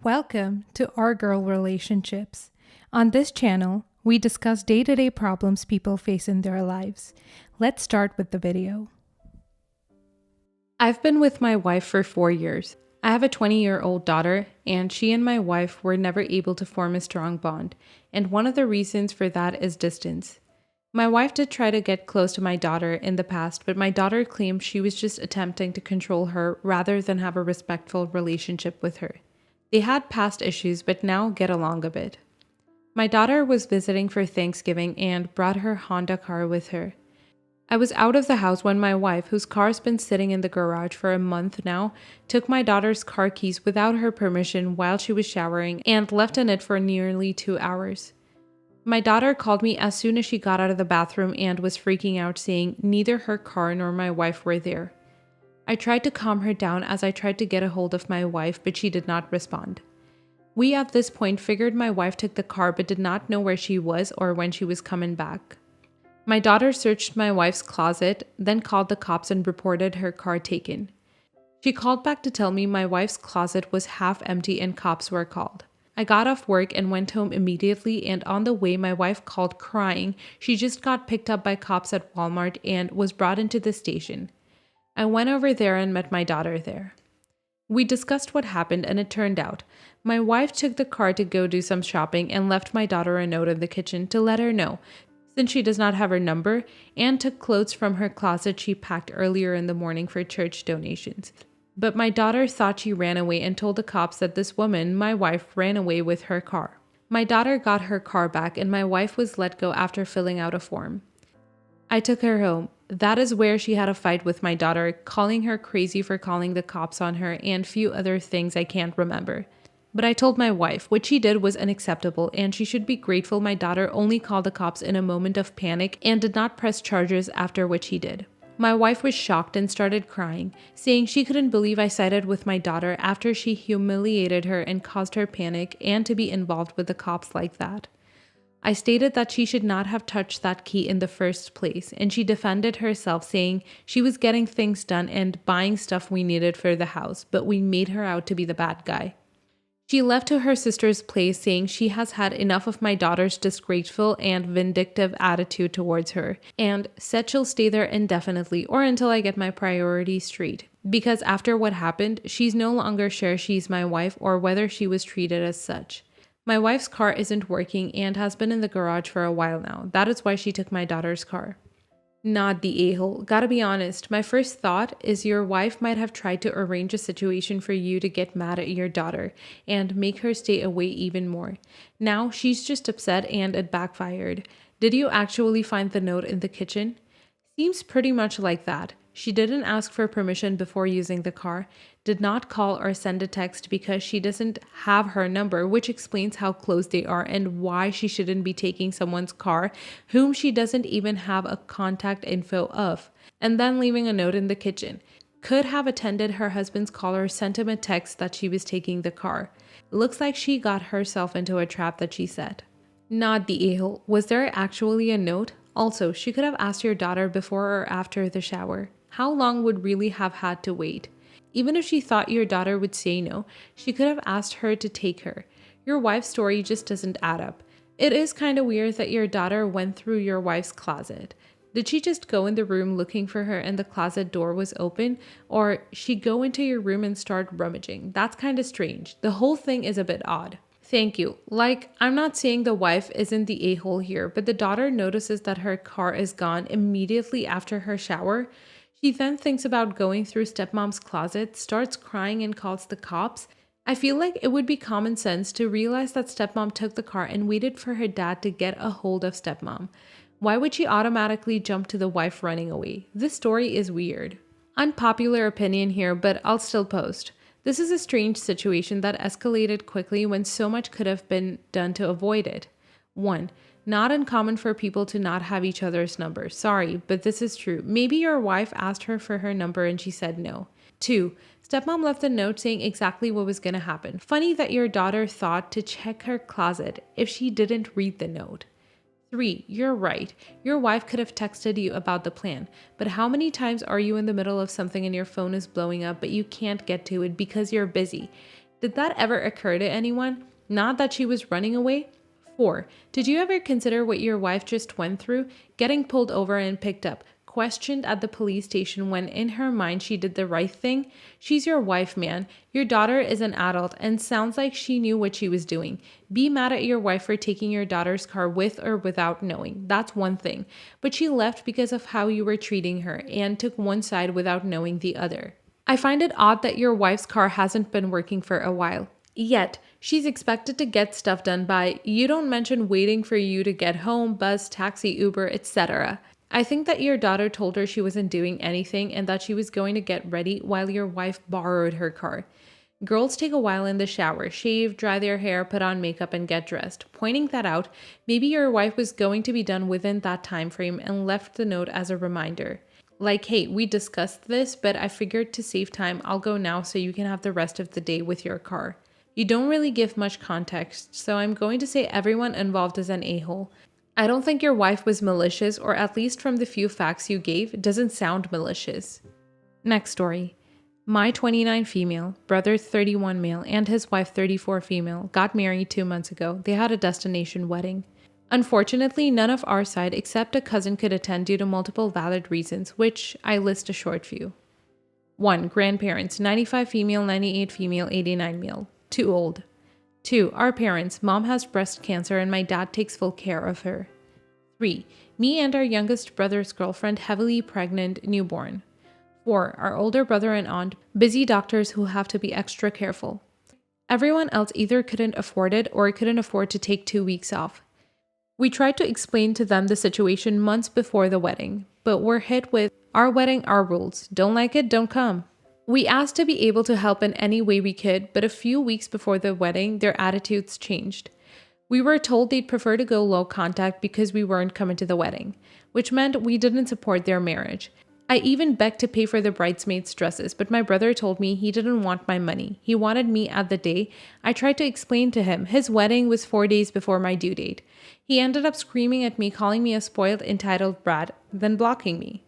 Welcome to Our Girl Relationships. On this channel, we discuss day-to-day problems people face in their lives. Let's start with the video. I've been with my wife for 4 years. I have a 20-year-old daughter, and she and my wife were never able to form a strong bond, and one of the reasons for that is distance. My wife did try to get close to my daughter in the past, but my daughter claimed she was just attempting to control her rather than have a respectful relationship with her. They had past issues, but now get along a bit. My daughter was visiting for Thanksgiving and brought her Honda car with her. I was out of the house when my wife, whose car's been sitting in the garage for a month now, took my daughter's car keys without her permission while she was showering and left in it for nearly 2 hours. My daughter called me as soon as she got out of the bathroom and was freaking out, saying neither her car nor my wife were there. I tried to calm her down as I tried to get a hold of my wife, but she did not respond. We at this point figured my wife took the car but did not know where she was or when she was coming back. My daughter searched my wife's closet, then called the cops and reported her car taken. She called back to tell me my wife's closet was half empty and cops were called. I got off work and went home immediately, and on the way my wife called crying. She just got picked up by cops at Walmart and was brought into the station. I went over there and met my daughter there. We discussed what happened, and it turned out my wife took the car to go do some shopping and left my daughter a note in the kitchen to let her know, since she does not have her number, and took clothes from her closet she packed earlier in the morning for church donations. But my daughter thought she ran away and told the cops that this woman, my wife, ran away with her car. My daughter got her car back and my wife was let go after filling out a form. I took her home. That is where she had a fight with my daughter, calling her crazy for calling the cops on her and few other things I can't remember. But I told my wife what she did was unacceptable and she should be grateful my daughter only called the cops in a moment of panic and did not press charges after what she did. My wife was shocked and started crying, saying she couldn't believe I sided with my daughter after she humiliated her and caused her panic and to be involved with the cops like that. I stated that she should not have touched that key in the first place, and she defended herself, saying she was getting things done and buying stuff we needed for the house, but we made her out to be the bad guy. She left to her sister's place, saying she has had enough of my daughter's disgraceful and vindictive attitude towards her, and said she'll stay there indefinitely or until I get my priorities straight. Because after what happened, she's no longer sure she's my wife or whether she was treated as such. My wife's car isn't working and has been in the garage for a while now. That is why she took my daughter's car. Not the a-hole. Gotta be honest, my first thought is your wife might have tried to arrange a situation for you to get mad at your daughter and make her stay away even more. Now she's just upset and it backfired. Did you actually find the note in the kitchen? Seems pretty much like that. She didn't ask for permission before using the car, did not call or send a text because she doesn't have her number, which explains how close they are and why she shouldn't be taking someone's car whom she doesn't even have a contact info of, and then leaving a note in the kitchen. Could have attended her husband's call or sent him a text that she was taking the car. Looks like she got herself into a trap that she set. Not the a-hole. Was there actually a note? Also, she could have asked your daughter before or after the shower. How long would really have had to wait? Even if she thought your daughter would say no, she could have asked her to take her. Your wife's story just doesn't add up. It is kind of weird that your daughter went through your wife's closet. Did she just go in the room looking for her and the closet door was open? Or she go into your room and start rummaging? That's kind of strange. The whole thing is a bit odd. Thank you. I'm not saying the wife isn't the a-hole here, but the daughter notices that her car is gone immediately after her shower. She then thinks about going through stepmom's closet, starts crying and calls the cops. I feel like it would be common sense to realize that stepmom took the car and waited for her dad to get a hold of stepmom. Why would she automatically jump to the wife running away? This story is weird. Unpopular opinion here, but I'll still post. This is a strange situation that escalated quickly when so much could have been done to avoid it. 1. Not uncommon for people to not have each other's numbers. Sorry, but this is true. Maybe your wife asked her for her number and she said no. 2. Stepmom left a note saying exactly what was going to happen. Funny that your daughter thought to check her closet if she didn't read the note. 3. You're right. Your wife could have texted you about the plan, but how many times are you in the middle of something and your phone is blowing up but you can't get to it because you're busy? Did that ever occur to anyone? Not that she was running away? 4. Did you ever consider what your wife just went through? Getting pulled over and picked up, questioned at the police station when in her mind she did the right thing? She's your wife, man. Your daughter is an adult and sounds like she knew what she was doing. Be mad at your wife for taking your daughter's car with or without knowing. That's one thing. But she left because of how you were treating her and took one side without knowing the other. I find it odd that your wife's car hasn't been working for a while. Yet, she's expected to get stuff done by, you don't mention waiting for you to get home, bus, taxi, Uber, etc. I think that your daughter told her she wasn't doing anything and that she was going to get ready while your wife borrowed her car. Girls take a while in the shower, shave, dry their hair, put on makeup, and get dressed. Pointing that out, maybe your wife was going to be done within that time frame and left the note as a reminder. Like, hey, we discussed this, but I figured to save time, I'll go now so you can have the rest of the day with your car. You don't really give much context, so I'm going to say everyone involved is an a-hole. I don't think your wife was malicious, or at least from the few facts you gave, it doesn't sound malicious. Next story. My 29 female, brother 31 male, and his wife 34 female got married 2 months ago. They had a destination wedding. Unfortunately, none of our side except a cousin could attend due to multiple valid reasons, which I list a short few. 1. Grandparents, 95 female, 98 female, 89 male. Too old. 2. Our parents. Mom has breast cancer and my dad takes full care of her. 3. Me and our youngest brother's girlfriend, heavily pregnant, newborn. 4. Our older brother and aunt, busy doctors who have to be extra careful. Everyone else either couldn't afford it or couldn't afford to take 2 weeks off. We tried to explain to them the situation months before the wedding, but were hit with, our wedding, our rules. Don't like it, don't come. We asked to be able to help in any way we could, but a few weeks before the wedding, their attitudes changed. We were told they'd prefer to go low contact because we weren't coming to the wedding, which meant we didn't support their marriage. I even begged to pay for the bridesmaids' dresses, but my brother told me he didn't want my money. He wanted me at the day. I tried to explain to him his wedding was 4 days before my due date. He ended up screaming at me, calling me a spoiled, entitled brat, then blocking me.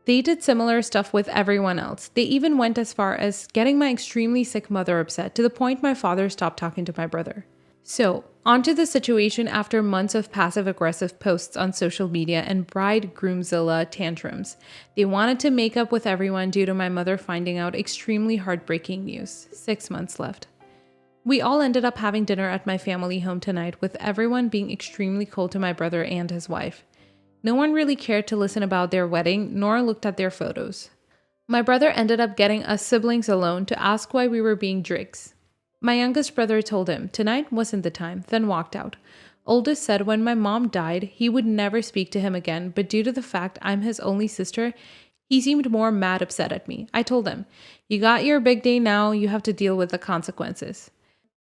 They did similar stuff with everyone else. They even went as far as getting my extremely sick mother upset, to the point my father stopped talking to my brother. So, onto the situation after months of passive-aggressive posts on social media and bride-groomzilla tantrums. They wanted to make up with everyone due to my mother finding out extremely heartbreaking news. 6 months left. We all ended up having dinner at my family home tonight, with everyone being extremely cold to my brother and his wife. No one really cared to listen about their wedding, nor looked at their photos. My brother ended up getting us siblings alone to ask why we were being drinks. My youngest brother told him tonight wasn't the time, then walked out. Oldest said when my mom died, he would never speak to him again, but due to the fact I'm his only sister, he seemed more mad upset at me. I told him, you got your big day now, you have to deal with the consequences.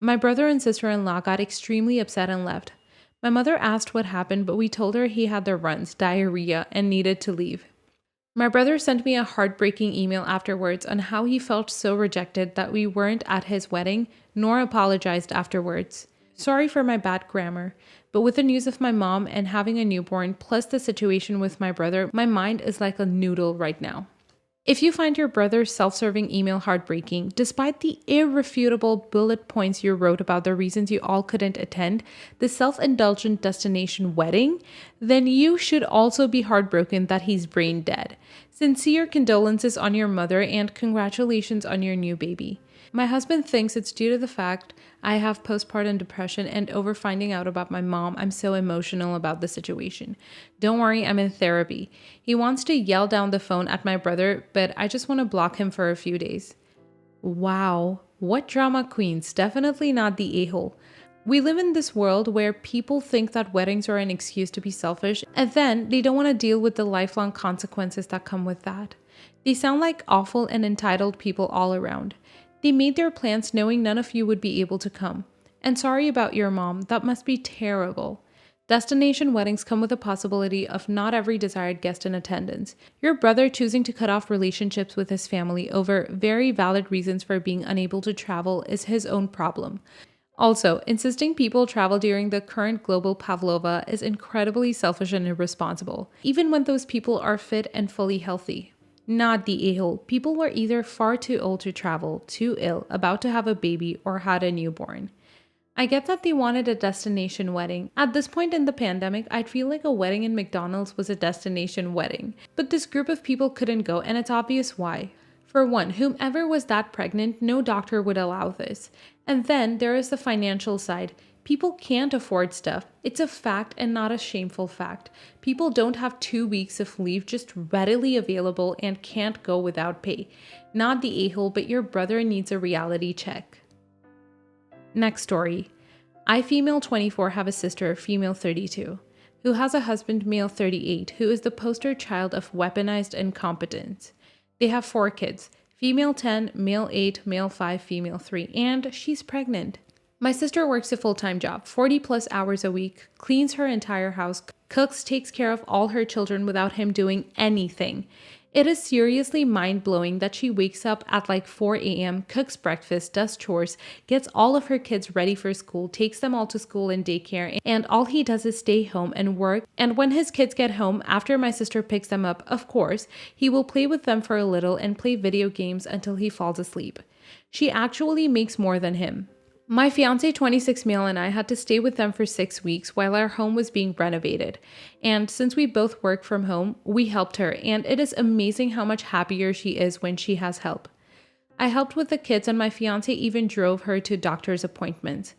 My brother and sister-in-law got extremely upset and left. My mother asked what happened, but we told her he had the runs, diarrhea, and needed to leave. My brother sent me a heartbreaking email afterwards on how he felt so rejected that we weren't at his wedding, nor apologized afterwards. Sorry for my bad grammar, but with the news of my mom and having a newborn, plus the situation with my brother, my mind is like a noodle right now. If you find your brother's self-serving email heartbreaking, despite the irrefutable bullet points you wrote about the reasons you all couldn't attend the self-indulgent destination wedding, then you should also be heartbroken that he's brain dead. Sincere condolences on your mother and congratulations on your new baby. My husband thinks it's due to the fact I have postpartum depression, and over finding out about my mom, I'm so emotional about the situation. Don't worry, I'm in therapy. He wants to yell down the phone at my brother, but I just want to block him for a few days. Wow, what drama queens, definitely not the a-hole. We live in this world where people think that weddings are an excuse to be selfish, and then they don't want to deal with the lifelong consequences that come with that. They sound like awful and entitled people all around. They made their plans knowing none of you would be able to come. And sorry about your mom, that must be terrible. Destination weddings come with the possibility of not every desired guest in attendance. Your brother choosing to cut off relationships with his family over very valid reasons for being unable to travel is his own problem. Also, insisting people travel during the current global pavlova is incredibly selfish and irresponsible, even when those people are fit and fully healthy. Not the a-hole. People were either far too old to travel, too ill, about to have a baby, or had a newborn. I get that they wanted a destination wedding. At this point in the pandemic, I'd feel like a wedding in McDonald's was a destination wedding. But this group of people couldn't go, and it's obvious why. For one, whomever was that pregnant, no doctor would allow this. And then there is the financial side. People can't afford stuff. It's a fact and not a shameful fact. People don't have 2 weeks of leave just readily available and can't go without pay. Not the a-hole, but your brother needs a reality check. Next story. I, female 24, have a sister, female 32, who has a husband, male 38, who is the poster child of weaponized incompetence. They have 4 kids, female 10, male 8, male 5, female 3, and she's pregnant. My sister works a full-time job, 40 plus hours a week, cleans her entire house, cooks, takes care of all her children without him doing anything. It is seriously mind-blowing that she wakes up at like 4 a.m., cooks breakfast, does chores, gets all of her kids ready for school, takes them all to school and daycare, and all he does is stay home and work. And when his kids get home, after my sister picks them up, of course, he will play with them for a little and play video games until he falls asleep. She actually makes more than him. My fiancé 26 male and I had to stay with them for 6 weeks while our home was being renovated. And since we both work from home, we helped her, and it is amazing how much happier she is when she has help. I helped with the kids, and my fiancé even drove her to doctor's appointments.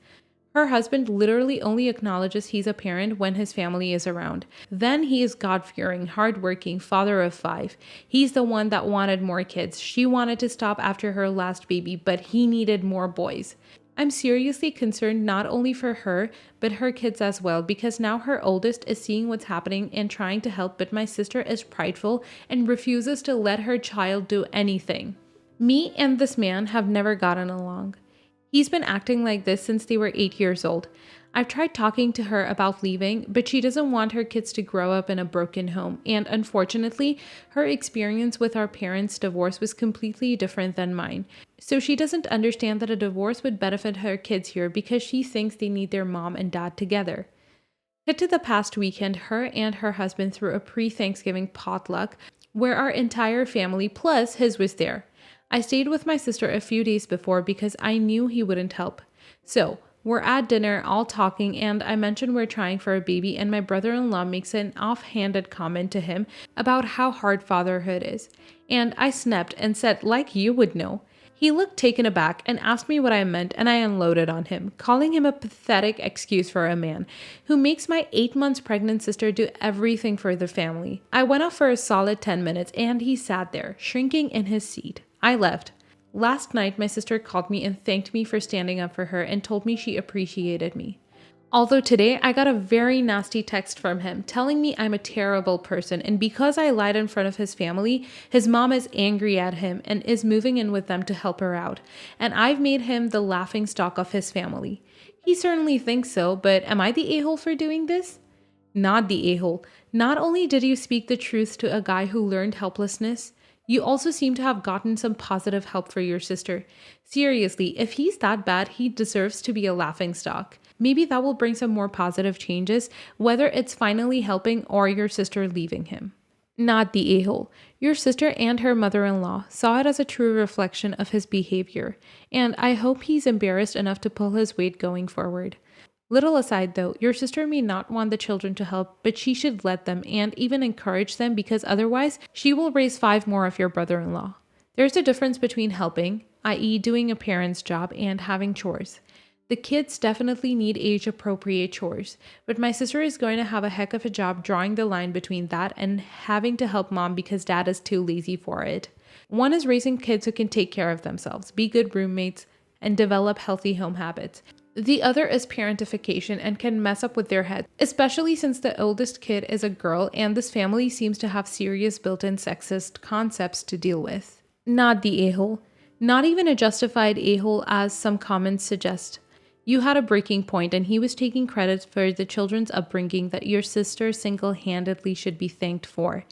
Her husband literally only acknowledges he's a parent when his family is around. Then he is God-fearing, hardworking, father of 5. He's the one that wanted more kids. She wanted to stop after her last baby, but he needed more boys. I'm seriously concerned not only for her, but her kids as well, because now her oldest is seeing what's happening and trying to help, but my sister is prideful and refuses to let her child do anything. Me and this man have never gotten along. He's been acting like this since they were 8 years old. I've tried talking to her about leaving, but she doesn't want her kids to grow up in a broken home. And unfortunately, her experience with our parents' divorce was completely different than mine. So she doesn't understand that a divorce would benefit her kids here because she thinks they need their mom and dad together. Cut to the past weekend, her and her husband threw a pre-Thanksgiving potluck where our entire family plus his was there. I stayed with my sister a few days before because I knew he wouldn't help. So we're at dinner, all talking, and I mentioned we're trying for a baby, and my brother-in-law makes an offhanded comment to him about how hard fatherhood is. And I snapped and said, like you would know. He looked taken aback and asked me what I meant, and I unloaded on him, calling him a pathetic excuse for a man who makes my 8 months pregnant sister do everything for the family. I went off for a solid 10 minutes, and he sat there, shrinking in his seat. I left. Last night, my sister called me and thanked me for standing up for her and told me she appreciated me. Although today, I got a very nasty text from him telling me I'm a terrible person, and because I lied in front of his family, his mom is angry at him and is moving in with them to help her out, and I've made him the laughingstock of his family. He certainly thinks so, but am I the a-hole for doing this? Not the a-hole. Not only did you speak the truth to a guy who learned helplessness, you also seem to have gotten some positive help for your sister. Seriously, if he's that bad, he deserves to be a laughingstock. Maybe that will bring some more positive changes, whether it's finally helping or your sister leaving him. Not the a-hole. Your sister and her mother-in-law saw it as a true reflection of his behavior, and I hope he's embarrassed enough to pull his weight going forward. Little aside though, your sister may not want the children to help, but she should let them and even encourage them because otherwise she will raise 5 more of your brother-in-law. There's a difference between helping, i.e. doing a parent's job, and having chores. The kids definitely need age-appropriate chores, but my sister is going to have a heck of a job drawing the line between that and having to help mom because dad is too lazy for it. One is raising kids who can take care of themselves, be good roommates, and develop healthy home habits. The other is parentification and can mess up with their head, especially since the oldest kid is a girl and this family seems to have serious built-in sexist concepts to deal with. Not the a-hole. Not even a justified a-hole as some comments suggest. You had a breaking point and he was taking credit for the children's upbringing that your sister single-handedly should be thanked for.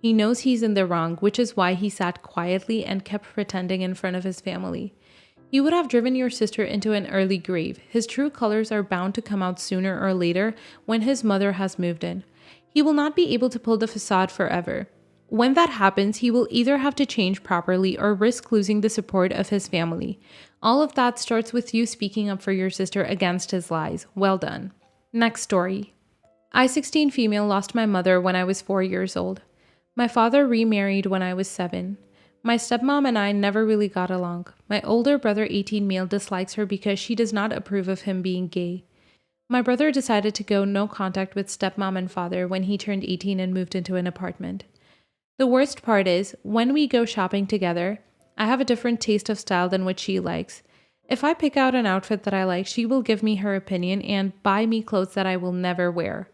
He knows he's in the wrong, which is why he sat quietly and kept pretending in front of his family. He would have driven your sister into an early grave. His true colors are bound to come out sooner or later when his mother has moved in. He will not be able to pull the facade forever. When that happens, he will either have to change properly or risk losing the support of his family. All of that starts with you speaking up for your sister against his lies. Well done. Next story. I, 16 female, lost my mother when I was 4 years old. My father remarried when I was 7. My stepmom and I never really got along. My older brother, 18 male, dislikes her because she does not approve of him being gay. My brother decided to go no contact with stepmom and father when he turned 18 and moved into an apartment. The worst part is, when we go shopping together, I have a different taste of style than what she likes. If I pick out an outfit that I like, she will give me her opinion and buy me clothes that I will never wear.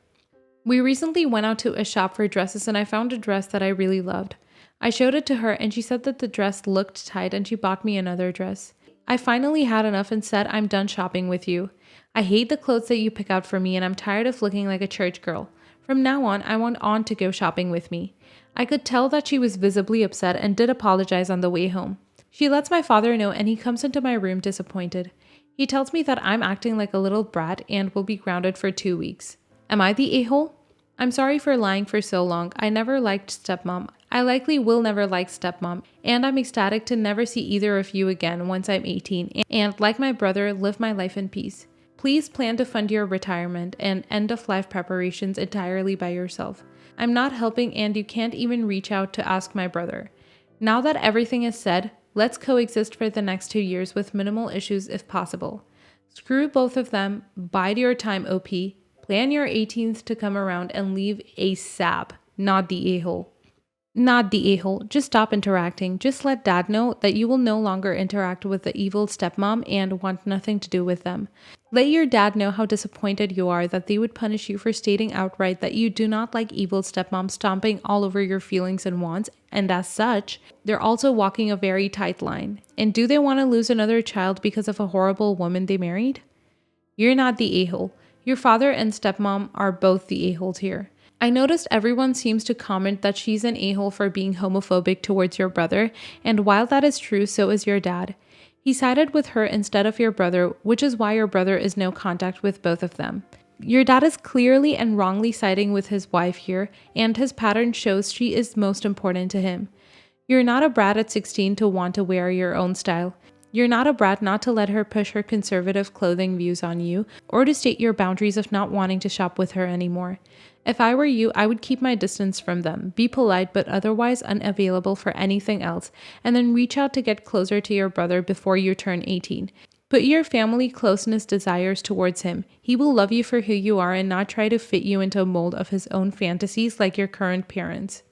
We recently went out to a shop for dresses and I found a dress that I really loved. I showed it to her and she said that the dress looked tight and she bought me another dress. I finally had enough and said, I'm done shopping with you. I hate the clothes that you pick out for me and I'm tired of looking like a church girl. From now on, I want On to go shopping with me. I could tell that she was visibly upset and did apologize on the way home. She lets my father know and he comes into my room disappointed. He tells me that I'm acting like a little brat and will be grounded for 2 weeks. Am I the a-hole? I'm sorry for lying for so long. I never liked stepmom. I likely will never like stepmom, and I'm ecstatic to never see either of you again once I'm 18 and, like my brother, live my life in peace. Please plan to fund your retirement and end-of-life preparations entirely by yourself. I'm not helping and you can't even reach out to ask my brother. Now that everything is said, let's coexist for the next 2 years with minimal issues if possible. Screw both of them, bide your time OP, plan your 18th to come around and leave ASAP, not the a-hole. Not the a-hole, just stop interacting. Just let dad know that you will no longer interact with the evil stepmom and want nothing to do with them. Let your dad know how disappointed you are that they would punish you for stating outright that you do not like evil stepmom stomping all over your feelings and wants, and as such, they're also walking a very tight line. And do they want to lose another child because of a horrible woman they married? You're not the a-hole. Your father and stepmom are both the a-holes here. I noticed everyone seems to comment that she's an a-hole for being homophobic towards your brother, and while that is true, so is your dad. He sided with her instead of your brother, which is why your brother is no contact with both of them. Your dad is clearly and wrongly siding with his wife here, and his pattern shows she is most important to him. You're not a brat at 16 to want to wear your own style. You're not a brat not to let her push her conservative clothing views on you, or to state your boundaries of not wanting to shop with her anymore. If I were you, I would keep my distance from them, be polite but otherwise unavailable for anything else, and then reach out to get closer to your brother before you turn 18. Put your family closeness desires towards him. He will love you for who you are and not try to fit you into a mold of his own fantasies like your current parents.